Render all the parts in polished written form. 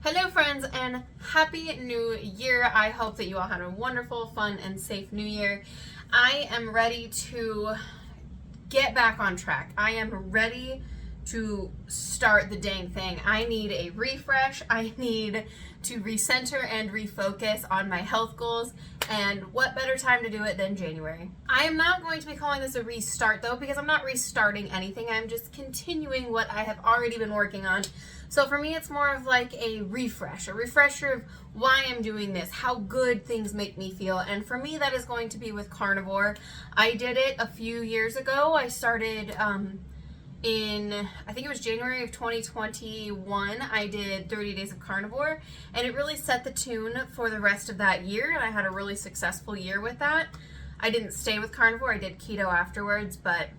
Hello friends and happy new year. I hope that you all had a wonderful, fun, and safe new year. I am ready to get back on track. I am ready to start the dang thing. I need a refresh. I need to recenter and refocus on my health goals, and what better time to do it than January. I am not going to be calling this a restart though, because I'm not restarting anything. I'm just continuing what I have already been working on. So for me, it's more of like a refresher of why I'm doing this, how good things make me feel. And for me, that is going to be with carnivore. I did it a few years ago. I started in, I think it was January of 2021, I did 30 days of carnivore, and it really set the tune for the rest of that year, and I had a really successful year with that. I didn't stay with carnivore, I did keto afterwards, but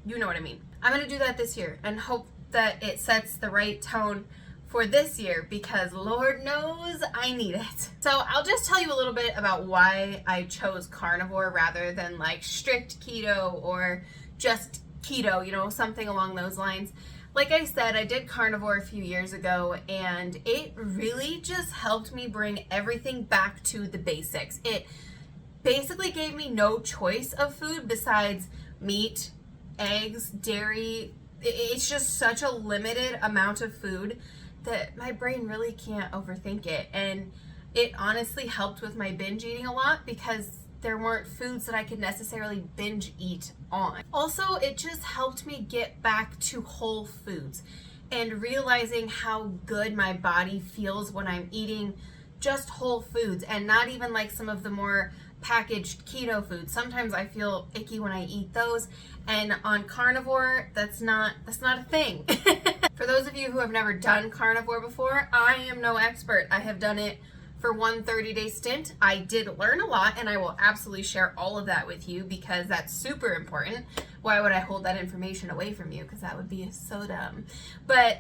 you know what I mean. I'm gonna do that this year and hope that it sets the right tone for this year, because Lord knows I need it. So I'll just tell you a little bit about why I chose carnivore rather than like strict keto or just keto, you know, something along those lines. Like I said, I did carnivore a few years ago, and it really just helped me bring everything back to the basics. It basically gave me no choice of food besides meat, eggs, dairy. It's just such a limited amount of food that my brain really can't overthink it. And it honestly helped with my binge eating a lot, because there weren't foods that I could necessarily binge eat on. Also, it just helped me get back to whole foods and realizing how good my body feels when I'm eating just whole foods and not even like some of the more packaged keto foods. Sometimes I feel icky when I eat those, and on carnivore, that's not a thing. For those of you who have never done carnivore before, I am no expert. I have done it for one 30-day stint. I did learn a lot, and I will absolutely share all of that with you because that's super important. Why would I hold that information away from you? Because that would be so dumb. But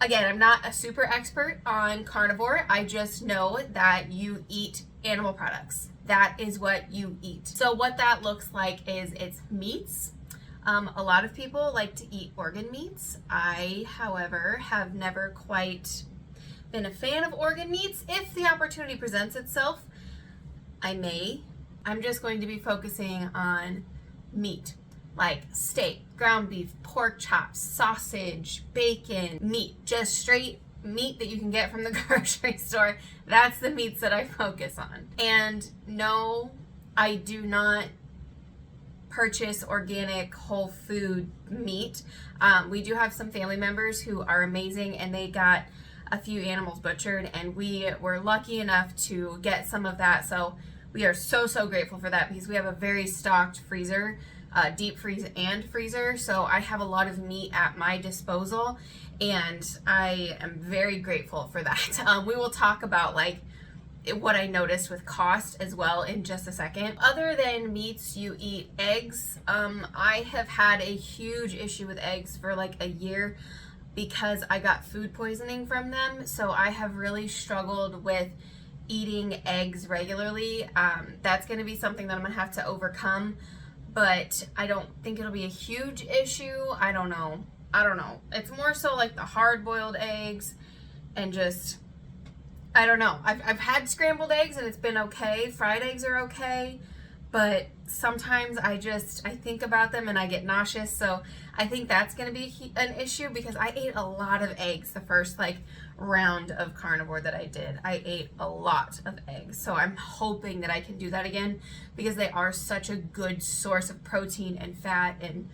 again, I'm not a super expert on carnivore. I just know that you eat animal products. That is what you eat. So what that looks like is it's meats. A lot of people like to eat organ meats. I, however, have never quite been a fan of organ meats. If the opportunity presents itself, I may. I'm just going to be focusing on meat, like steak, ground beef, pork chops, sausage, bacon, meat, just straight meat that you can get from the grocery store. That's the meats that I focus on. And no, I do not purchase organic whole food meat. We do have some family members who are amazing, and they got a few animals butchered, and we were lucky enough to get some of that. So we are so grateful for that, because we have a very stocked freezer, deep freeze and freezer. So I have a lot of meat at my disposal, and I am very grateful for that. We will talk about like what I noticed with cost as well in just a second. Other than meats, you eat eggs. I have had a huge issue with eggs for like a year, because I got food poisoning from them. So I have really struggled with eating eggs regularly. That's gonna be something that I'm gonna have to overcome, but I don't think it'll be a huge issue. I don't know. It's more so like the hard-boiled eggs, and just, I don't know. I've had scrambled eggs and it's been okay. Fried eggs are okay, but sometimes I think about them and I get nauseous. So I think that's going to be an issue, because I ate a lot of eggs the first like round of carnivore that I did. I ate a lot of eggs. So I'm hoping that I can do that again, because they are such a good source of protein and fat and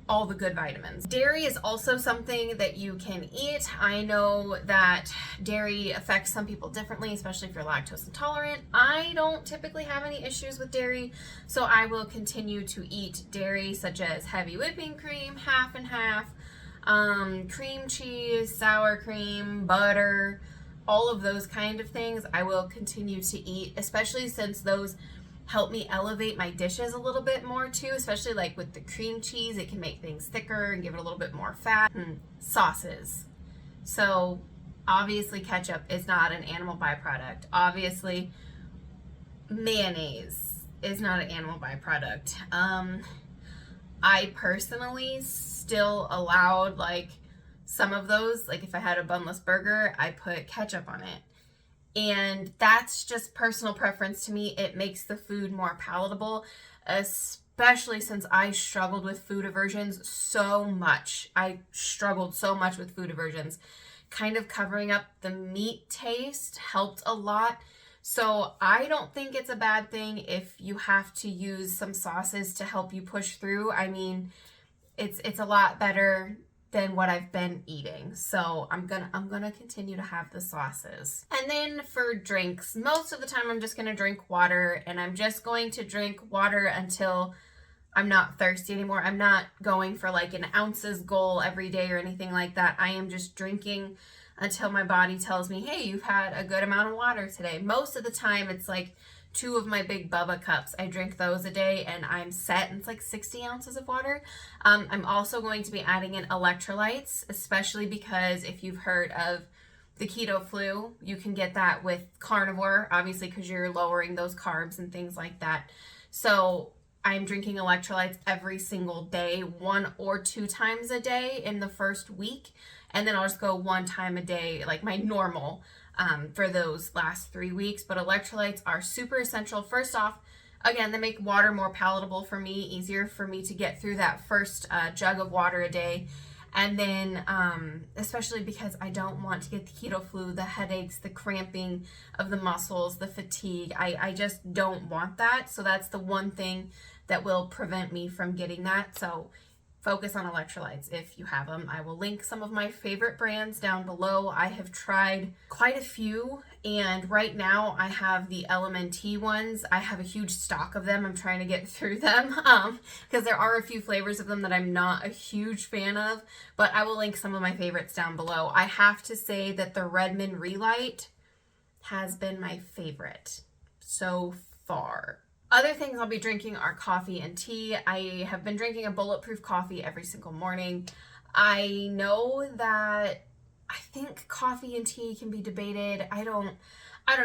all the good vitamins. Dairy is also something that you can eat. I know that dairy affects some people differently, especially if you're lactose intolerant. I don't typically have any issues with dairy, so I will continue to eat dairy, such as heavy whipping cream, half and half, cream cheese, sour cream, butter, all of those kind of things I will continue to eat, especially since those help me elevate my dishes a little bit more too, especially like with the cream cheese. It can make things thicker and give it a little bit more fat. Sauces. So obviously ketchup is not an animal byproduct. Obviously mayonnaise is not an animal byproduct. I personally still allowed like some of those, like if I had a bunless burger, I put ketchup on it. And that's just personal preference to me. It makes the food more palatable, especially since I struggled with food aversions so much. I struggled so much with food aversions. Kind of covering up the meat taste helped a lot. So I don't think it's a bad thing if you have to use some sauces to help you push through. I mean, it's a lot better than what I've been eating. So I'm gonna continue to have the sauces. And then for drinks, most of the time I'm just gonna drink water, and I'm just going to drink water until I'm not thirsty anymore. I'm not going for like an ounces goal every day or anything like that. I am just drinking until my body tells me, hey, you've had a good amount of water today. Most of the time it's like 2 of my big Bubba cups. I drink those a day and I'm set, and it's like 60 ounces of water. I'm also going to be adding in electrolytes, especially because if you've heard of the keto flu, you can get that with carnivore, obviously, because you're lowering those carbs and things like that. So I'm drinking electrolytes every single day, 1 or 2 times a day in the first week. And then I'll just go 1 time a day, like my normal, for those last 3 weeks. But electrolytes are super essential. First off, again, they make water more palatable for me, easier for me to get through that first jug of water a day. And then, especially because I don't want to get the keto flu, the headaches, the cramping of the muscles, the fatigue. I just don't want that. So that's the one thing that will prevent me from getting that. So focus on electrolytes if you have them. I will link some of my favorite brands down below. I have tried quite a few, and right now I have the LMNT ones. I have a huge stock of them. I'm trying to get through them because there are a few flavors of them that I'm not a huge fan of, but I will link some of my favorites down below. I have to say that the Redmond Relight has been my favorite so far. Other things I'll be drinking are coffee and tea. I have been drinking a bulletproof coffee every single morning. I know that I think coffee and tea can be debated. I don't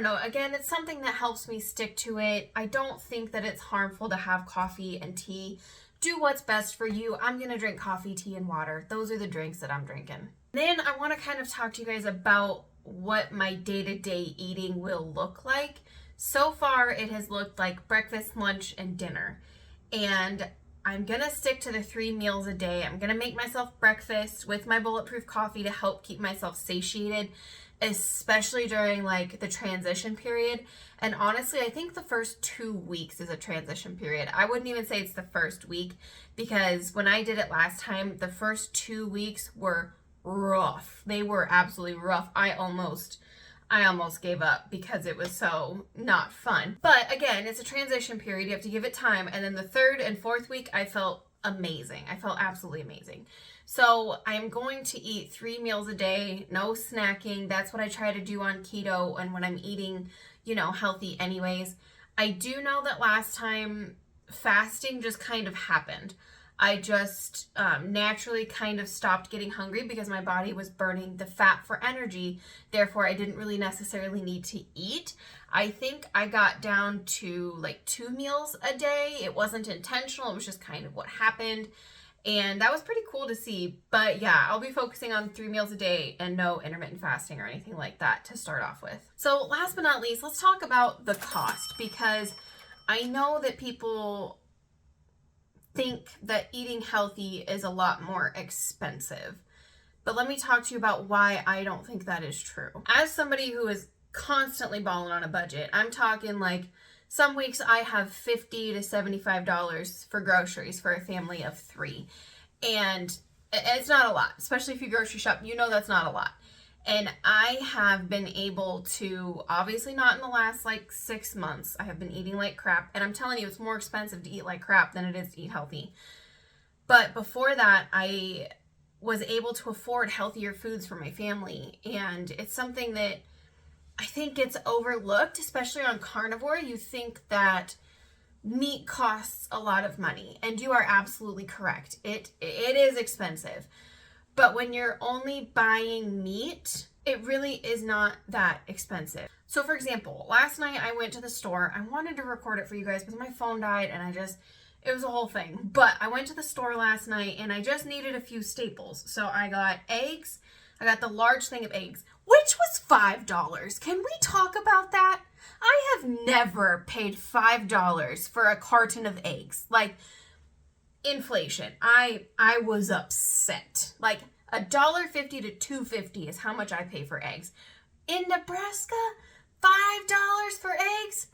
know. Again, it's something that helps me stick to it. I don't think that it's harmful to have coffee and tea. Do what's best for you. I'm going to drink coffee, tea, and water. Those are the drinks that I'm drinking. Then I want to kind of talk to you guys about what my day-to-day eating will look like. So far, it has looked like breakfast, lunch, and dinner. And I'm going to stick to the 3 meals a day. I'm going to make myself breakfast with my bulletproof coffee to help keep myself satiated, especially during like the transition period. And honestly, I think the first 2 weeks is a transition period. I wouldn't even say it's the first week, because when I did it last time, the first 2 weeks were rough. They were absolutely rough. I almost gave up because it was so not fun. But again, it's a transition period. You have to give it time. And then the 3rd and 4th week, I felt amazing. I felt absolutely amazing. So I'm going to eat 3 meals a day, no snacking. That's what I try to do on keto and when I'm eating, healthy anyways. I do know that last time fasting just kind of happened. I just naturally kind of stopped getting hungry because my body was burning the fat for energy. Therefore, I didn't really necessarily need to eat. I think I got down to like 2 meals a day. It wasn't intentional. It was just kind of what happened. And that was pretty cool to see. But yeah, I'll be focusing on 3 meals a day and no intermittent fasting or anything like that to start off with. So last but not least, let's talk about the cost, because I know that people think that eating healthy is a lot more expensive. But let me talk to you about why I don't think that is true. As somebody who is constantly balling on a budget, I'm talking like some weeks I have $50 to $75 for groceries for a family of 3. And it's not a lot, especially if you grocery shop, that's not a lot. And I have been able to, obviously not in the last like 6 months, I have been eating like crap. And I'm telling you, it's more expensive to eat like crap than it is to eat healthy. But before that, I was able to afford healthier foods for my family. And it's something that I think gets overlooked, especially on carnivore. You think that meat costs a lot of money, and you are absolutely correct. It is expensive. But when you're only buying meat, it really is not that expensive. So for example, last night I went to the store. I wanted to record it for you guys, but my phone died and It was a whole thing. But I went to the store last night and I just needed a few staples. So I got eggs. I got the large thing of eggs, which was $5. Can we talk about that? I have never paid $5 for a carton of eggs. Like, inflation. I was upset. Like, $1.50 to $2.50 is how much I pay for eggs. In Nebraska, $5 for eggs?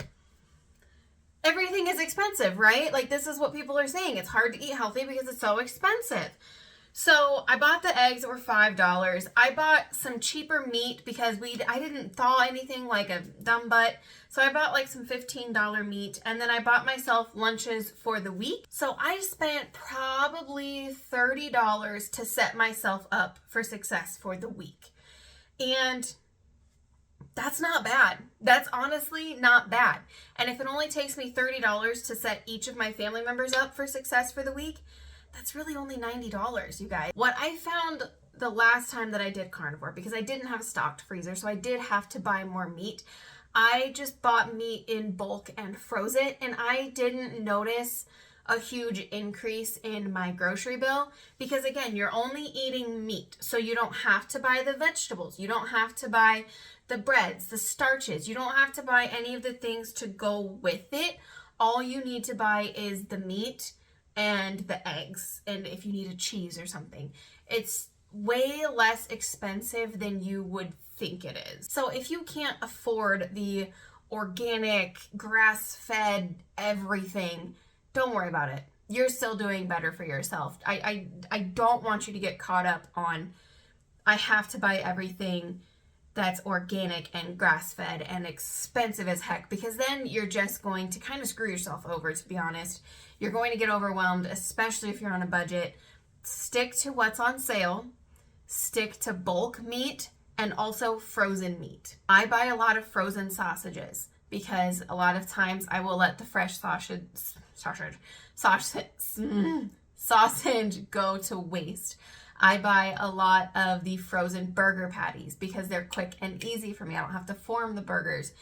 Everything is expensive, right? Like, this is what people are saying. It's hard to eat healthy because it's so expensive. So I bought the eggs that were $5. I bought some cheaper meat because I didn't thaw anything like a dumb butt. So I bought like some $15 meat, and then I bought myself lunches for the week. So I spent probably $30 to set myself up for success for the week. And that's not bad. That's honestly not bad. And if it only takes me $30 to set each of my family members up for success for the week, that's really only $90, you guys. What I found the last time that I did carnivore, because I didn't have a stocked freezer, so I did have to buy more meat. I just bought meat in bulk and froze it, and I didn't notice a huge increase in my grocery bill because, again, you're only eating meat, so you don't have to buy the vegetables. You don't have to buy the breads, the starches. You don't have to buy any of the things to go with it. All you need to buy is the meat and the eggs, and if you need a cheese or something. It's way less expensive than you would think it is. So if you can't afford the organic, grass-fed everything, don't worry about it. You're still doing better for yourself. I don't want you to get caught up on, I have to buy everything that's organic and grass-fed and expensive as heck, because then you're just going to kind of screw yourself over, to be honest. You're going to get overwhelmed, especially if you're on a budget. Stick to what's on sale. Stick to bulk meat and also frozen meat. I buy a lot of frozen sausages because a lot of times I will let the fresh sausage go to waste. I buy a lot of the frozen burger patties because they're quick and easy for me. I don't have to form the burgers.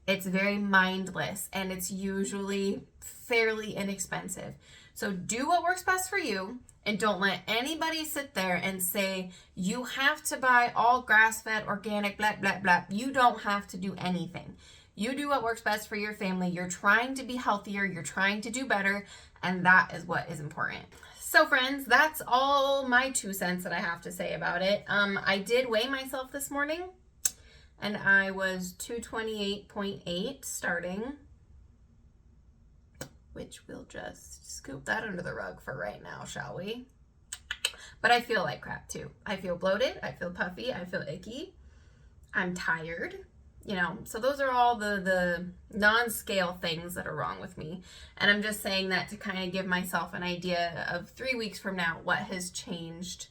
It's very mindless, and it's usually fairly inexpensive. So do what works best for you, and don't let anybody sit there and say, you have to buy all grass-fed, organic, blah, blah, blah. You don't have to do anything. You do what works best for your family. You're trying to be healthier. You're trying to do better, and that is what is important. So friends, that's all my 2 cents that I have to say about it. I did weigh myself this morning, and I was 228.8 starting, which we'll just scoop that under the rug for right now, shall we? But I feel like crap too. I feel bloated, I feel puffy, I feel icky, I'm tired, you know, so those are all the non-scale things that are wrong with me. And I'm just saying that to kind of give myself an idea of 3 weeks from now, what has changed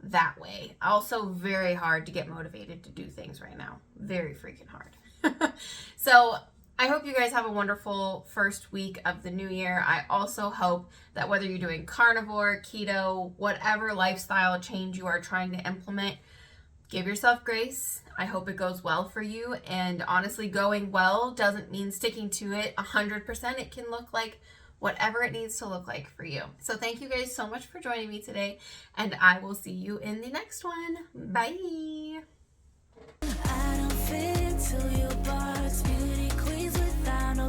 that way. Also very hard to get motivated to do things right now. Very freaking hard. So I hope you guys have a wonderful first week of the new year. I also hope that whether you're doing carnivore, keto, whatever lifestyle change you are trying to implement, give yourself grace. I hope it goes well for you. And honestly, going well doesn't mean sticking to it 100%. It can look like whatever it needs to look like for you. So thank you guys so much for joining me today, and I will see you in the next one. Bye. I don't fit into your box, beauty queens without no